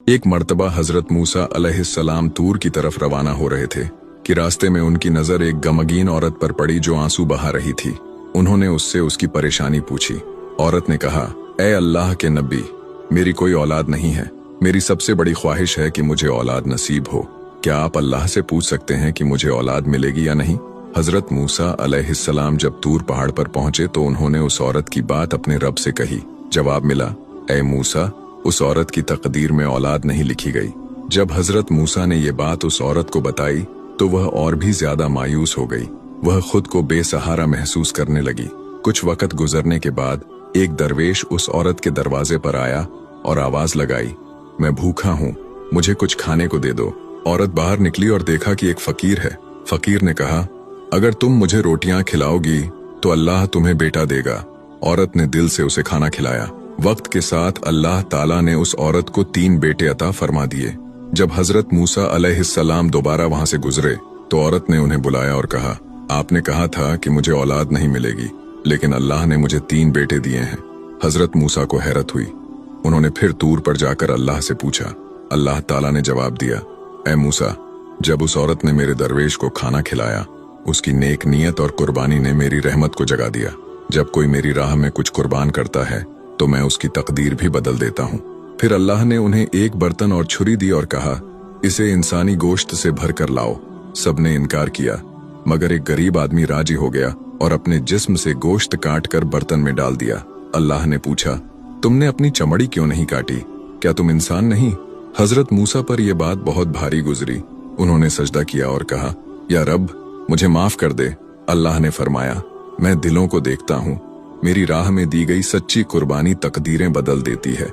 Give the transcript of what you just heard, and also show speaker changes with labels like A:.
A: एक मर्तबा हजरत मूसा अलैहिस्सलाम तूर की तरफ रवाना हो रहे थे कि रास्ते में उनकी नजर एक गमगीन औरत पर पड़ी जो आंसू बहा रही थी। उन्होंने उससे उसकी परेशानी पूछी। औरत ने कहा, ए अल्लाह के नबी, मेरी कोई औलाद नहीं है। मेरी सबसे बड़ी ख्वाहिश है कि मुझे औलाद नसीब हो। क्या आप अल्लाह से पूछ सकते हैं कि मुझे औलाद मिलेगी या नहीं? हजरत मूसा अलैहिस्सलाम जब तूर पहाड़ पर पहुंचे तो उन्होंने उस औरत की बात अपने रब से कही। जवाब मिला, ए मूसा, उस औरत की तकदीर में औलाद नहीं लिखी गई। जब हजरत मूसा ने ये बात उस औरत को बताई तो वह और भी ज्यादा मायूस हो गई। वह खुद को बेसहारा महसूस करने लगी। कुछ वक्त गुजरने के बाद एक दरवेश उस औरत के दरवाजे पर आया और आवाज लगाई, मैं भूखा हूँ, मुझे कुछ खाने को दे दो। औरत बाहर निकली और देखा कि एक फकीर है। फकीर ने कहा, अगर तुम मुझे रोटियां खिलाओगी तो अल्लाह तुम्हें बेटा देगा। औरत ने दिल से उसे खाना खिलाया। वक्त के साथ अल्लाह ताला ने उस औरत को 3 बेटे अता फरमा दिए। जब हजरत मूसा अलैहिस्सलाम दोबारा वहां से गुजरे तो औरत ने उन्हें बुलाया और कहा, आपने कहा था कि मुझे औलाद नहीं मिलेगी, लेकिन अल्लाह ने मुझे 3 बेटे दिए हैं। हजरत मूसा को हैरत हुई। उन्होंने फिर तूर पर जाकर अल्लाह से पूछा। अल्लाह ताला ने जवाब दिया, ए मूसा, जब उस औरत ने मेरे दरवेश को खाना खिलाया, उसकी नेक नियत और कुर्बानी ने मेरी रहमत को जगा दिया। जब कोई मेरी राह में कुछ कुर्बान करता है तो मैं उसकी तकदीर भी बदल देता हूँ। फिर अल्लाह ने उन्हें एक बर्तन और छुरी दी और कहा, इसे इंसानी गोश्त से भर कर लाओ। सबने इनकार किया, मगर एक गरीब आदमी राजी हो गया और अपने जिस्म से गोश्त काट कर बर्तन में डाल दिया। अल्लाह ने पूछा, तुमने अपनी चमड़ी क्यों नहीं काटी? क्या तुम इंसान नहीं? हजरत मूसा पर यह बात बहुत भारी गुजरी। उन्होंने सजदा किया और कहा, या रब, मुझे माफ कर दे। अल्लाह ने फरमाया, मैं दिलों को देखता हूँ। मेरी राह में दी गई सच्ची कुर्बानी तकदीरें बदल देती है।